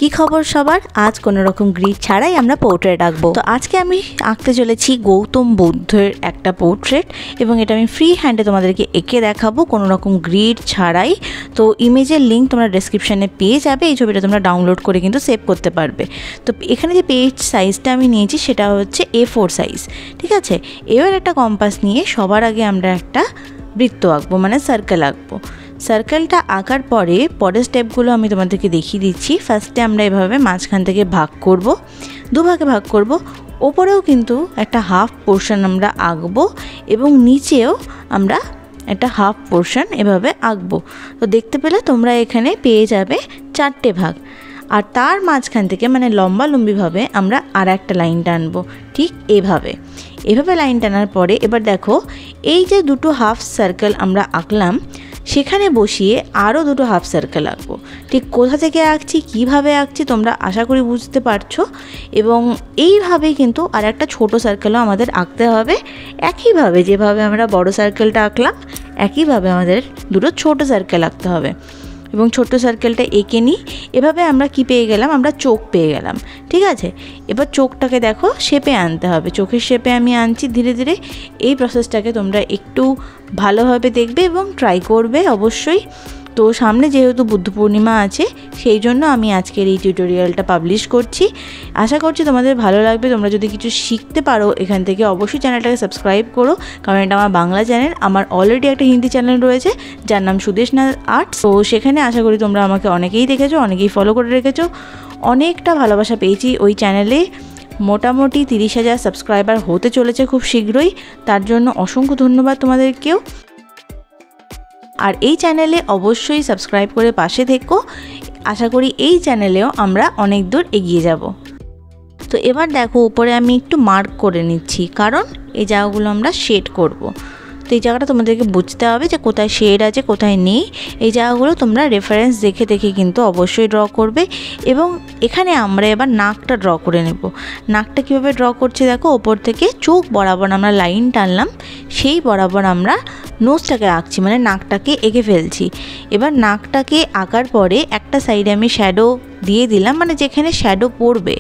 কি খবর সবার? আজ কোনো রকম গ্রিড ছাড়াই আমরা পোর্ট্রেট আঁকবো। তো আজকে আমি আঁকতে চলেছি গৌতম বুদ্ধের একটা পোর্ট্রেট এবং এটা আমি ফ্রি হ্যান্ডে তোমাদেরকে এঁকে দেখাবো কোনো রকম গ্রিড ছাড়াই। তো ইমেজের লিঙ্ক তোমরা ডেসক্রিপশানে পেয়ে যাবে, এই ছবিটা তোমরা ডাউনলোড করে কিন্তু সেভ করতে পারবে। তো এখানে যে পেজ সাইজটা আমি নিয়েছি সেটা হচ্ছে A4 সাইজ, ঠিক আছে। এবার একটা কম্পাস নিয়ে সবার আগে আমরা একটা বৃত্ত আঁকবো, মানে সার্কেল আঁকবো। সার্কেলটা আঁকার পরের স্টেপগুলো আমি তোমাদেরকে দেখিয়ে দিচ্ছি। ফার্স্টে আমরা এভাবে মাঝখান থেকে ভাগ করব, দুভাগে ভাগ করব। ওপরেও কিন্তু একটা হাফ পোর্শন আমরা আঁকবো এবং নিচেও আমরা একটা হাফ পোর্শন এভাবে আঁকবো। তো দেখতে পেলে তোমরা এখানে পেয়ে যাবে 4টে ভাগ। আর তার মাঝখান থেকে মানে লম্বালম্বিভাবে আমরা আর একটা লাইন টানবো, ঠিক এভাবে লাইন টানার পরে এবার দেখো এই যে দুটো হাফ সার্কেল আমরা আঁকলাম সেখানে বসিয়ে আরও দুটো হাফ সার্কেল আঁকবো। ঠিক কোথা থেকে আঁকছি, কীভাবে আঁকছি তোমরা আশা করি বুঝতে পারছো। এবং এইভাবেই কিন্তু আর একটা ছোটো সার্কেলও আমাদের আঁকতে হবে, একইভাবে যেভাবে আমরা বড় সার্কেলটা আঁকলাম একইভাবে আমাদের দুটো ছোটো সার্কেল আঁকতে হবে। এবং ছোট্ট সার্কেলটা এঁকে নিই। এভাবে আমরা কি পেয়ে গেলাম, আমরা চোখ পেয়ে গেলাম, ঠিক আছে। এবার চোখটাকে দেখো শেপে আনতে হবে, চোখের শেপে আমি আনছি ধীরে ধীরে। এই প্রসেসটাকে তোমরা একটু ভালোভাবে দেখবে এবং ট্রাই করবে অবশ্যই। তো সামনে যেহেতু বুদ্ধ পূর্ণিমা আছে সেই জন্য আমি আজকের এই টিউটোরিয়ালটা পাবলিশ করছি। আশা করছি তোমাদের ভালো লাগবে। তোমরা যদি কিছু শিখতে পারো এখান থেকে অবশ্যই চ্যানেলটাকে সাবস্ক্রাইব করো, কারণ এটা আমার বাংলা চ্যানেল। আমার অলরেডি একটা হিন্দি চ্যানেল রয়েছে যার নাম সুদেশনা আর্টস। তো সেখানে আশা করি তোমরা আমাকে অনেকেই দেখেছো, অনেকেই ফলো করে রেখেছো। অনেকটা ভালোবাসা পেয়েছি ওই চ্যানেলে। মোটামুটি 30,000 সাবস্ক্রাইবার হতে চলেছে খুব শীঘ্রই, তার জন্য অসংখ্য ধন্যবাদ তোমাদেরকেও। আর এই চ্যানেলে অবশ্যই সাবস্ক্রাইব করে পাশে থেকো। আশা করি এই চ্যানেলেও আমরা অনেক দূর এগিয়ে যাব। তো এবার দেখো উপরে আমি একটু মার্ক করে নিচ্ছি, কারণ এই জায়গাগুলো আমরা শেড করব। তো এই জায়গাটা তোমাদেরকে বুঝতে হবে যে কোথায় শেড আছে কোথায় নেই। এই জায়গাগুলো তোমরা রেফারেন্স দেখে দেখে কিন্তু অবশ্যই ড্র করবে। এবং এখানে আমরা এবার নাকটা ড্র করে নেব। নাকটা কীভাবে ড্র করছি দেখো, ওপর থেকে চোখ বরাবর আমরা লাইন টানলাম, সেই বরাবর আমরা নোজটাকে আঁকছি, মানে নাকটাকে এঁকে ফেলছি। এবার নাকটাকে আঁকার পরে একটা সাইডে আমি শ্যাডো দিয়ে দিলাম, মানে যেখানে শ্যাডো পড়বে,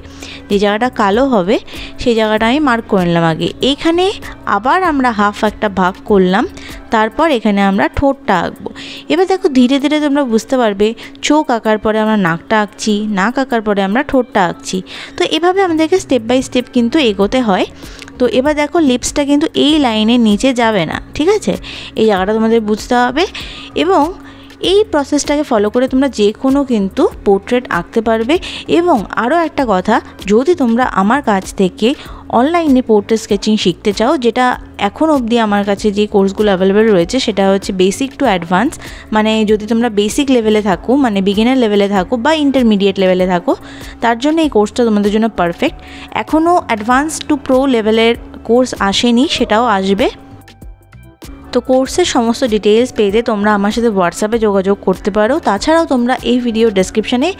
যে জায়গাটা কালো হবে সেই জায়গাটা আমি মার্ক করে নিলাম আগে। এইখানে আবার আমরা হাফ একটা ভাগ করলাম, তারপর এখানে আমরা ঠোঁটটা আঁকবো। এবার দেখো ধীরে ধীরে তোমরা বুঝতে পারবে চোখ আঁকার পরে আমরা নাকটা আঁকছি, নাক আঁকার পরে আমরা ঠোঁটটা আঁকছি। তো এভাবে আমাদেরকে স্টেপ বাই স্টেপ কিন্তু এগোতে হয়। তো এবার দেখো লিপসটা কিন্তু এই লাইনের নিচে যাবে না, ঠিক আছে। এই জায়গাটা তোমাদের বুঝতে হবে। এবং এই প্রসেসটাকে ফলো করে তোমরা যে কোনো কিন্তু পোর্ট্রেট আঁকতে পারবে। এবং আরও একটা কথা, যদি তোমরা আমার কাছ থেকে অনলাইনে পোর্ট্রেট স্কেচিং শিখতে চাও, যেটা এখন অবধি আমার কাছে যে কোর্সগুলো অ্যাভেলেবেল রয়েছে সেটা হচ্ছে বেসিক টু অ্যাডভান্স। মানে যদি তোমরা বেসিক লেভেলে থাকো, মানে বিগিনার লেভেলে থাকো বা ইন্টারমিডিয়েট লেভেলে থাকো, তার জন্য এই কোর্সটা তোমাদের জন্য পারফেক্ট। এখনও অ্যাডভান্স টু প্রো লেভেলের কোর্স আসেনি, সেটাও আসবে। তো কোর্সের সমস্ত ডিটেলস পেতে তোমরা আমার সাথে হোয়াটসঅ্যাপে যোগাযোগ করতে পারো। তাছাড়াও তোমরা এই ভিডিও ডেসক্রিপশানে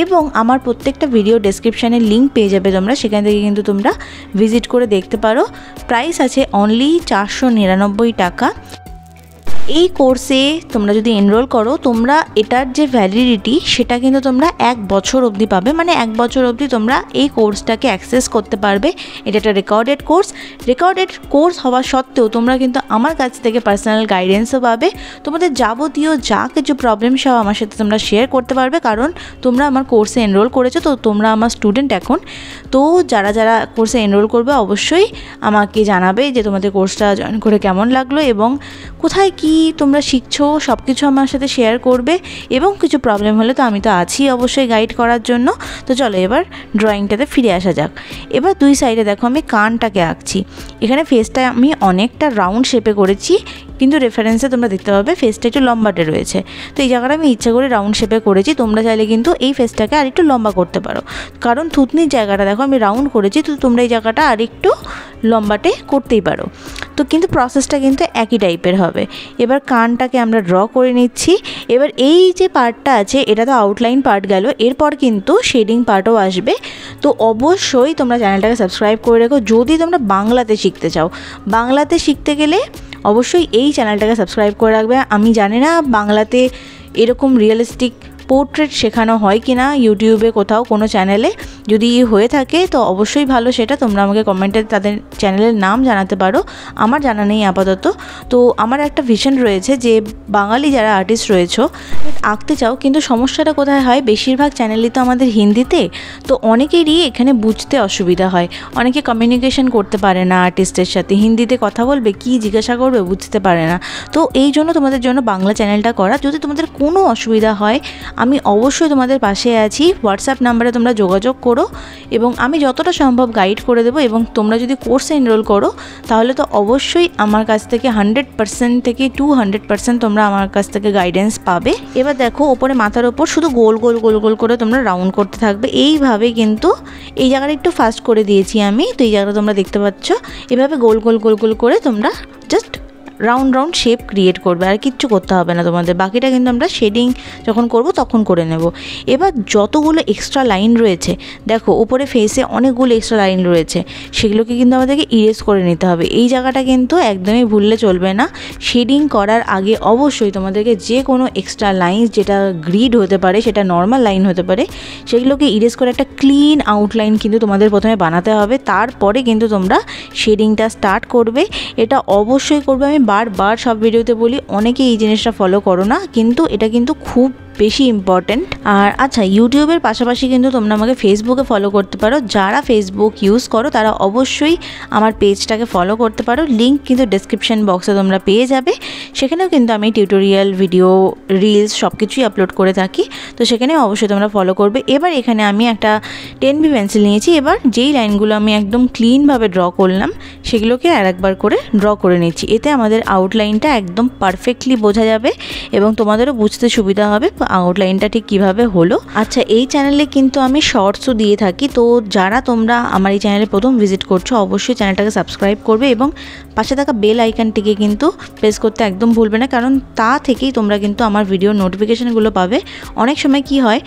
এবং আমার প্রত্যেকটা ভিডিও ডেসক্রিপশানে লিঙ্ক পেয়ে যাবে তোমরা, সেখান থেকে কিন্তু তোমরা ভিজিট করে দেখতে পারো। প্রাইস আছে অনলি 499 টাকা। এই কোর্সে তোমরা যদি এনরোল করো, তোমরা এটার যে ভ্যালিডিটি সেটা কিন্তু তোমরা 1 বছর অবধি পাবে। মানে 1 বছর অবধি তোমরা এই কোর্সটাকে অ্যাক্সেস করতে পারবে। এটা একটা রেকর্ডেড কোর্স হওয়া সত্ত্বেও তোমরা কিন্তু আমার কাছ থেকে পার্সোনাল গাইডেন্সও পাবে। তোমাদের যাবতীয় যা কিছু প্রবলেম সব আমার সাথে তোমরা শেয়ার করতে পারবে, কারণ তোমরা আমার কোর্সে এনরোল করেছো, তো তোমরা আমার স্টুডেন্ট এখন। তো যারা যারা কোর্সে এনরোল করবে অবশ্যই আমাকে জানাবে যে তোমাদের কোর্সটা জয়েন করে কেমন লাগলো এবং কোথায় কি তোমরা শিখছো, সব কিছু আমার সাথে শেয়ার করবে। এবং কিছু প্রবলেম হলে তো আমি তো আছি অবশ্যই গাইড করার জন্য। তো চলো এবার ড্রয়িংটাতে ফিরে আসা যাক। এবার দুই সাইডে দেখো আমি কানটাকে আঁকছি। এখানে ফেসটা আমি অনেকটা রাউন্ড শেপে করেছি, কিন্তু রেফারেন্সে তোমরা দেখতে পাবে ফেসটা একটু লম্বাটে রয়েছে। তো এই জায়গাটা আমি ইচ্ছা করে রাউন্ড শেপে করেছি। তোমরা চাইলে কিন্তু এই ফেসটাকে আরেকটু লম্বা করতে পারো, কারণ থুতনির জায়গাটা দেখো আমি রাউন্ড করেছি, তো তোমরা এই জায়গাটা আরেকটু লম্বাটে করতেই পারো। তো কিন্তু প্রসেসটা কিন্তু একই টাইপের হবে। এবার কানটাকে আমরা ড্র করে নিচ্ছি। এবার এই যে পার্টটা আছে এটা তো আউটলাইন পার্ট গেল, এরপর কিন্তু শেডিং পার্টও আসবে। তো অবশ্যই তোমরা চ্যানেলটাকে সাবস্ক্রাইব করে রেখো যদি তোমরা বাংলাতে শিখতে চাও। বাংলাতে শিখতে গেলে অবশ্যই এই চ্যানেলটাকে সাবস্ক্রাইব করে রাখবে। আমি জানি না বাংলাতে এরকম রিয়েলিস্টিক পোর্ট্রেট শেখানো হয় কি না ইউটিউবে কোথাও কোনো চ্যানেলে, যদি হয়ে থাকে তো অবশ্যই ভালো, সেটা তোমরা আমাকে কমেন্টে তাদের চ্যানেলের নাম জানাতে পারো, আমার জানা নেই আপাতত। তো আমার একটা ভিশন রয়েছে যে বাঙালি যারা আর্টিস্ট রয়েছে আঁকতে চাও, কিন্তু সমস্যাটা কোথায় হয়, বেশিরভাগ চ্যানেলই তো আমাদের হিন্দিতে, তো অনেকেরই এখানে বুঝতে অসুবিধা হয়, অনেকে কমিউনিকেশন করতে পারে না আর্টিস্টের সাথে, হিন্দিতে কথা বলবে কি জিজ্ঞাসা করবে বুঝতে পারে না। তো এই জন্য তোমাদের জন্য বাংলা চ্যানেলটা করা। যদি তোমাদের কোনো অসুবিধা হয় আমি অবশ্যই তোমাদের পাশে আছি, হোয়াটসঅ্যাপ নাম্বারে তোমরা যোগাযোগ করো এবং আমি যতটা সম্ভব গাইড করে দেবো। এবং তোমরা যদি কোর্সে এনরোল করো তাহলে তো অবশ্যই আমার কাছ থেকে 100% থেকে 200% তোমরা আমার কাছ থেকে গাইডেন্স পাবে। এবার দেখো ওপরে মাথার ওপর শুধু গোল গোল গোল গোল করে তোমরা রাউন্ড করতে থাকবে এইভাবে, কিন্তু এই জায়গাটা একটু ফাস্ট করে দিয়েছি আমি, তো এই জায়গাটা তোমরা দেখতে পাচ্ছ, এভাবে গোল গোল গোল গোল করে তোমরা just round round shape create করবে, আর কিচ্ছু করতে হবে না তোমাদের। বাকিটা কিন্তু আমরা শেডিং যখন করব তখন করে নেব। এবার যতগুলো এক্সট্রা লাইন রয়েছে, দেখো উপরে ফেসে অনেকগুলো এক্সট্রা লাইন রয়েছে, সেগুলোকে কিন্তু আমাদেরকে ইরেজ করে নিতে হবে। এই জায়গাটা কিন্তু একদমই ভুললে চলবে না। শেডিং করার আগে অবশ্যই তোমাদেরকে যে কোনো এক্সট্রা লাইন, যেটা গ্রিড হতে পারে, সেটা নর্মাল লাইন হতে পারে, সেগুলোকে ইরেজ করে একটা ক্লিন আউটলাইন কিন্তু তোমাদের প্রথমে বানাতে হবে, তারপরে কিন্তু তোমরা শেডিংটা স্টার্ট করবে। এটা অবশ্যই করবে, আমি বারবার সব ভিডিওতে বলি, অনেকে এই জিনিসটা ফলো করো না, কিন্তু এটা কিন্তু খুব বেশি ইম্পর্ট্যান্ট। আর আচ্ছা, ইউটিউবের পাশাপাশি কিন্তু তোমরা আমাকে ফেসবুকে ফলো করতে পারো। যারা ফেসবুক ইউজ করো তারা অবশ্যই আমার পেজটাকে ফলো করতে পারো, লিঙ্ক কিন্তু ডেসক্রিপশন বক্সে তোমরা পেয়ে যাবে। সেখানেও কিন্তু আমি টিউটোরিয়াল, ভিডিও, রিলস সব কিছুই আপলোড করে থাকি, তো সেখানেও অবশ্যই তোমরা ফলো করবে। এবার এখানে আমি একটা 10B পেন্সিল নিয়েছি, এবার যেই লাইনগুলো আমি একদম ক্লিনভাবে ড্র করলাম সেগুলোকে আর একবার করে ড্র করে নিচ্ছি। এতে আমাদের আউটলাইনটা একদম পারফেক্টলি বোঝা যাবে এবং তোমাদেরও বুঝতে সুবিধা হবে আউটলাইনটা ঠিক কীভাবে হলো। আচ্ছা, এই চ্যানেলে কিন্তু আমি শর্টসও দিয়ে থাকি, তো যারা তোমরা আমার এই চ্যানেলে প্রথম ভিজিট করছো অবশ্যই চ্যানেলটাকে সাবস্ক্রাইব করবে এবং পাশে থাকা বেল আইকনটিকে কিন্তু প্রেস করতে একদম ভুলবে না, কারণ তা থেকেই তোমরা কিন্তু আমার ভিডিওর নোটিফিকেশানগুলো পাবে। অনেক সময় কি হয়,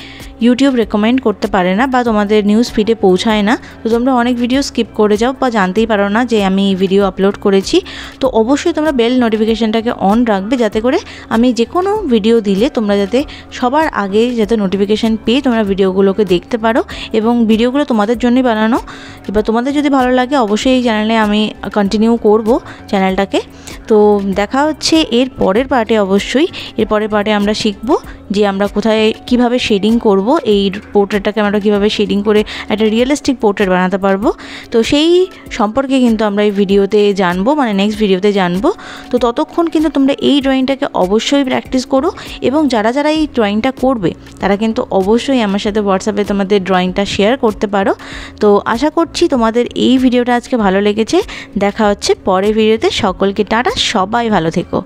ইউটিউব রেকমেন্ড করতে পারে না বা তোমাদের নিউজ ফিডে পৌঁছায় না, তো তোমরা অনেক ভিডিও স্কিপ করে যাও বা জানতেই পারো না যে আমি ভিডিও আপলোড করেছি। তো অবশ্যই তোমরা বেল নোটিফিকেশানটাকে অন রাখবে, যাতে করে আমি যে কোনো ভিডিও দিলে তোমরা যাতে সবার আগে যাতে নোটিফিকেশান পেয়ে তোমরা ভিডিওগুলোকে দেখতে পারো, এবং ভিডিওগুলো তোমাদের জন্যই বানানো। এবার তোমাদের যদি ভালো লাগে অবশ্যই এই চ্যানেলে আমি কন্টিনিউ করব চ্যানেলটাকে। তো দেখা হচ্ছে এর পরের পার্টে। অবশ্যই এর পরের পার্টে আমরা শিখব যে আমরা কোথায় কিভাবে শেডিং করব, এই পোর্ট্রেটটাকে আমরা কিভাবে শেডিং করে একটা রিয়েলিস্টিক পোর্ট্রেট বানাতে পারবো। তো সেই সম্পর্কে কিন্তু আমরা এই ভিডিওতে জানবো, মানে নেক্সট ভিডিওতে জানবো। তো ততক্ষণ কিন্তু তোমরা এই ড্রয়িংটাকে অবশ্যই প্র্যাকটিস করো, এবং যারা যারা এই ড্রয়িংটা করবে তারা কিন্তু অবশ্যই আমার সাথে হোয়াটসঅ্যাপে তোমাদের ড্রয়িংটা শেয়ার করতে পারো। তো আশা করছি তোমাদের এই ভিডিওটা আজকে ভালো লেগেছে। দেখা হচ্ছে পরের ভিডিওতে। সকলকে টাটা, সবাই ভালো থেকো।